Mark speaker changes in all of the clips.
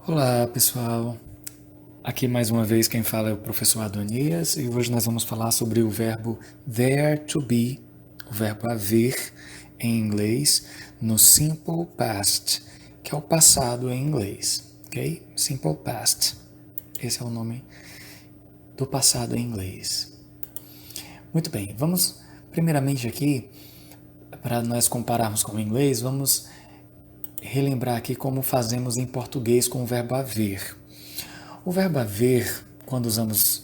Speaker 1: Olá, pessoal. Aqui mais uma vez quem fala é o professor Adonias e hoje nós vamos falar sobre o verbo there to be, o verbo haver em inglês, no simple past, que é o passado em inglês, ok? Simple past. Esse é o nome do passado em inglês. Muito bem, vamos primeiramente aqui, para nós compararmos com o inglês, vamos relembrar aqui como fazemos em português com o verbo haver. O verbo haver, quando usamos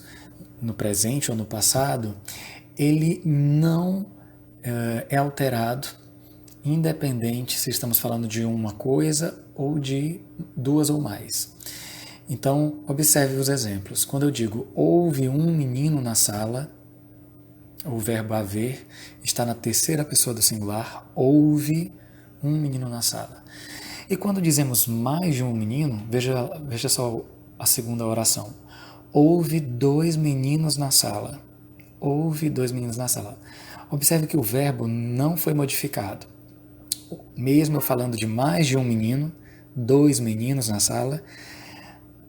Speaker 1: no presente ou no passado, ele não é alterado, independente se estamos falando de uma coisa ou de duas ou mais. Então, observe os exemplos. Quando eu digo houve um menino na sala, o verbo haver está na terceira pessoa do singular, houve um menino na sala. E quando dizemos mais de um menino, veja só a segunda oração. Houve dois meninos na sala. Houve dois meninos na sala. Observe que o verbo não foi modificado. Mesmo eu falando de mais de um menino, dois meninos na sala,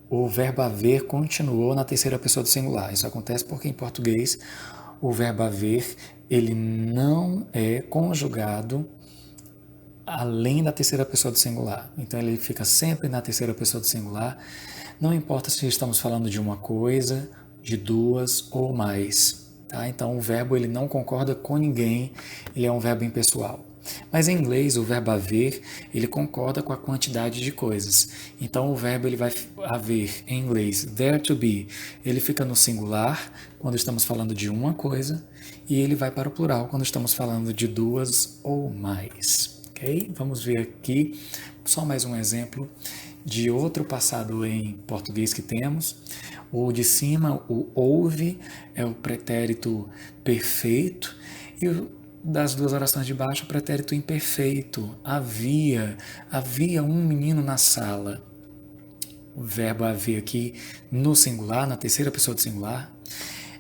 Speaker 1: o verbo haver continuou na terceira pessoa do singular. Isso acontece porque em português o verbo haver ele não é conjugado além da terceira pessoa do singular. Então ele fica sempre na terceira pessoa do singular. Não importa se estamos falando de uma coisa, de duas ou mais. Tá? Então o verbo ele não concorda com ninguém, ele é um verbo impessoal. Mas em inglês o verbo haver ele concorda com a quantidade de coisas. Então o verbo ele vai haver em inglês there to be, ele fica no singular quando estamos falando de uma coisa e ele vai para o plural quando estamos falando de duas ou mais. Ok? Vamos ver aqui só mais um exemplo de outro passado em português que temos. O de cima, o houve, é o pretérito perfeito, e das duas orações de baixo, o pretérito imperfeito. Havia um menino na sala. O verbo haver aqui no singular, na terceira pessoa do singular.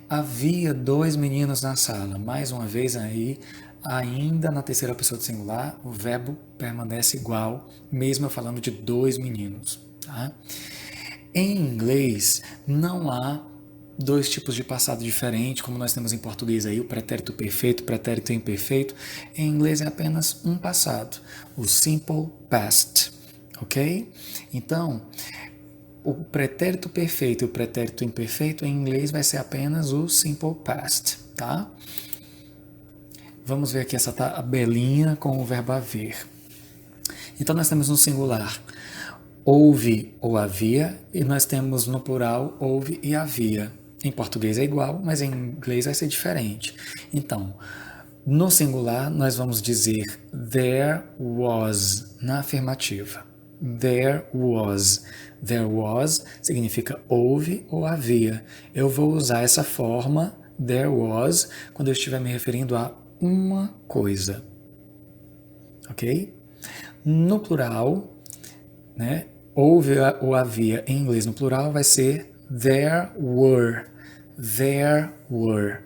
Speaker 1: Havia dois meninos na sala. Mais uma vez aí, ainda na terceira pessoa do singular, o verbo permanece igual, mesmo eu falando de dois meninos. Tá? Em inglês, não há dois tipos de passado diferente, como nós temos em português aí, o pretérito perfeito, o pretérito imperfeito. Em inglês é apenas um passado, o simple past, ok? Então, o pretérito perfeito e o pretérito imperfeito em inglês vai ser apenas o simple past, tá? Vamos ver aqui essa tabelinha com o verbo haver. Então nós temos no singular houve ou havia e nós temos no plural houve e havia. Em português é igual, mas em inglês vai ser diferente. Então, no singular nós vamos dizer there was na afirmativa. There was. There was significa houve ou havia. Eu vou usar essa forma there was quando eu estiver me referindo a uma coisa. Ok? No plural, né? Houve ou havia em inglês no plural vai ser there were. There were.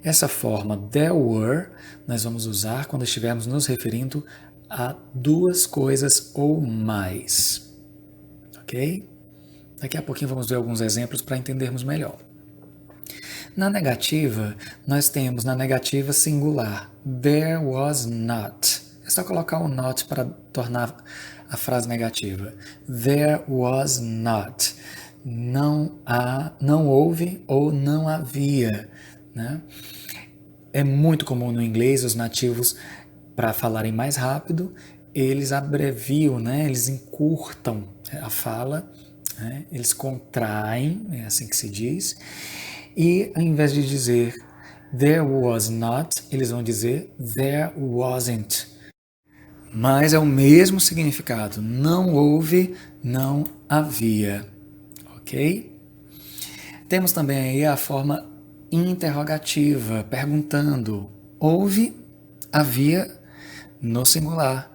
Speaker 1: Essa forma there were nós vamos usar quando estivermos nos referindo a duas coisas ou mais. Ok? Daqui a pouquinho vamos ver alguns exemplos para entendermos melhor. Na negativa, nós temos na negativa singular, there was not. É só colocar o not para tornar a frase negativa. There was not. Não houve ou não havia. Né? É muito comum no inglês os nativos, para falarem mais rápido, eles abreviam, né? Eles encurtam a fala, né? Eles contraem, é assim que se diz, e ao invés de dizer there was not, eles vão dizer there wasn't. Mas é o mesmo significado. Não houve, não havia. Ok? Temos também aí a forma interrogativa, perguntando. Houve, havia, no singular.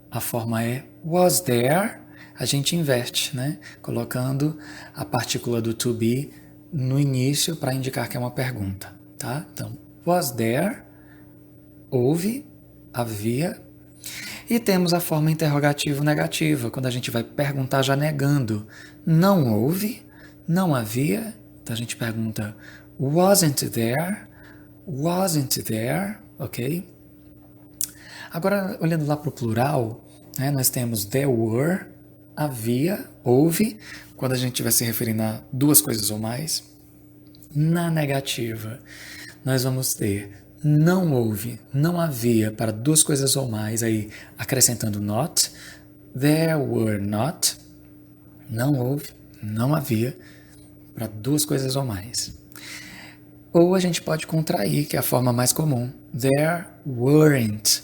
Speaker 1: A forma é was there. A gente inverte, né? Colocando a partícula do to be no início para indicar que é uma pergunta, tá? Então, was there, houve, havia. E temos a forma interrogativo negativa, quando a gente vai perguntar já negando. Não houve, não havia. Então a gente pergunta wasn't there, wasn't there, ok? Agora, olhando lá para o plural, né, nós temos there were, havia, houve, quando a gente estiver se referindo a duas coisas ou mais. Na negativa, nós vamos ter não houve, não havia para duas coisas ou mais, aí acrescentando not, there were not, não houve, não havia para duas coisas ou mais. Ou a gente pode contrair, que é a forma mais comum, there weren't,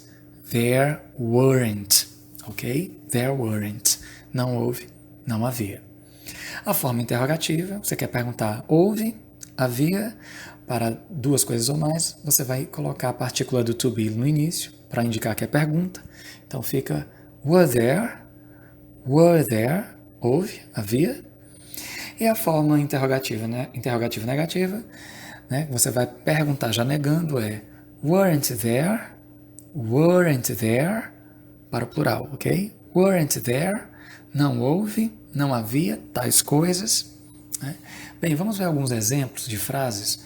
Speaker 1: ok? There weren't, não houve, não havia. A forma interrogativa, você quer perguntar houve, havia, para duas coisas ou mais, você vai colocar a partícula do to be no início, para indicar que é pergunta. Então fica were there, houve, havia. E a forma interrogativa, né? Interrogativa negativa, né? Você vai perguntar já negando é weren't there, para o plural, ok? Weren't there, não houve, não havia tais coisas. Né? Bem, vamos ver alguns exemplos de frases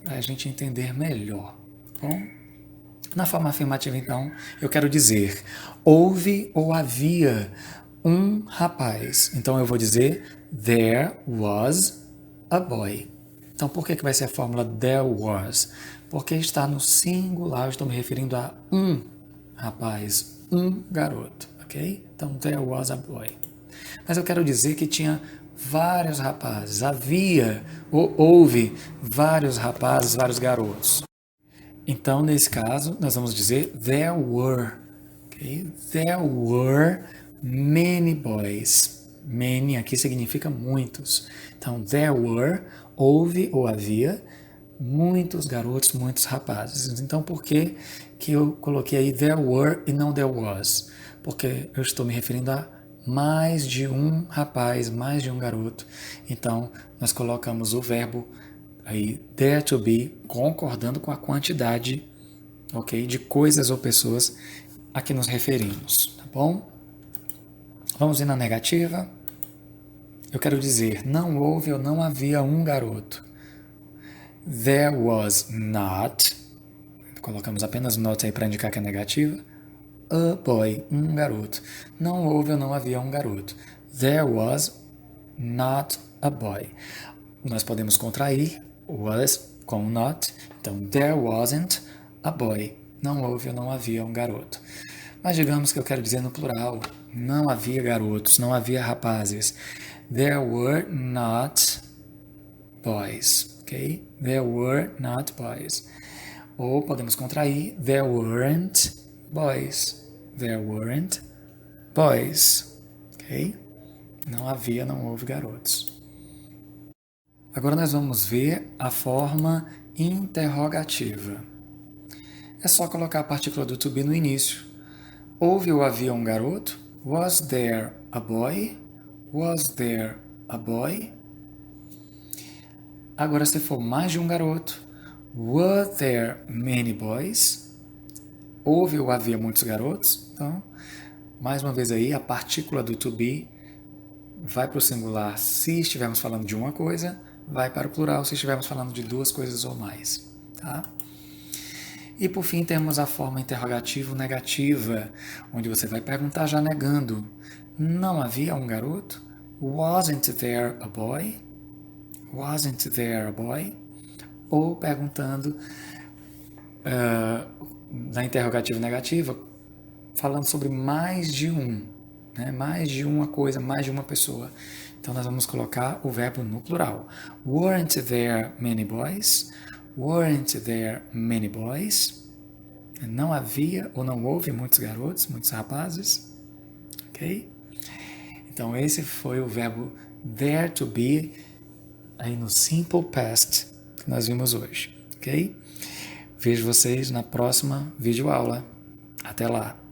Speaker 1: para a gente entender melhor. Bom, na forma afirmativa, então, eu quero dizer houve ou havia um rapaz. Então eu vou dizer there was a boy. Então por que vai ser a fórmula there was? Porque está no singular, eu estou me referindo a um rapaz, um garoto, ok? Então there was a boy. Mas eu quero dizer que tinha vários rapazes, havia ou houve vários rapazes, vários garotos. Então, nesse caso, nós vamos dizer there were, okay? There were many boys. Many aqui significa muitos. Então, there were, houve ou havia muitos garotos, muitos rapazes. Então, por que eu coloquei aí there were e não there was? Porque eu estou me referindo a mais de um rapaz, mais de um garoto. Então, nós colocamos o verbo aí, there to be, concordando com a quantidade, ok, de coisas ou pessoas a que nos referimos, tá bom? Vamos ir na negativa. Eu quero dizer, não houve ou não havia um garoto. There was not, colocamos apenas not aí para indicar que é negativa. A boy, um garoto. Não houve ou não havia um garoto. There was not a boy. Nós podemos contrair was com not. Então, there wasn't a boy. Não houve ou não havia um garoto. Mas digamos que eu quero dizer no plural. Não havia garotos, não havia rapazes. There were not boys. Ok? There were not boys. Ou podemos contrair. There weren't boys. There weren't boys. Ok? Não havia, não houve garotos. Agora nós vamos ver a forma interrogativa. É só colocar a partícula do to be no início. Houve ou havia um garoto? Was there a boy? Was there a boy? Agora, se for mais de um garoto, were there many boys? Houve ou havia muitos garotos? Então, mais uma vez aí, a partícula do to be vai para o singular se estivermos falando de uma coisa, vai para o plural se estivermos falando de duas coisas ou mais. Tá? E por fim temos a forma interrogativa negativa, onde você vai perguntar já negando. Não havia um garoto? Wasn't there a boy? Wasn't there a boy? Ou perguntando na interrogativa negativa, falando sobre mais de um, né? Mais de uma coisa, mais de uma pessoa. Então nós vamos colocar o verbo no plural. Weren't there many boys? Weren't there many boys? Não havia ou não houve muitos garotos, muitos rapazes. Ok? Então esse foi o verbo there to be aí no simple past que nós vimos hoje. Ok? Vejo vocês na próxima videoaula. Até lá!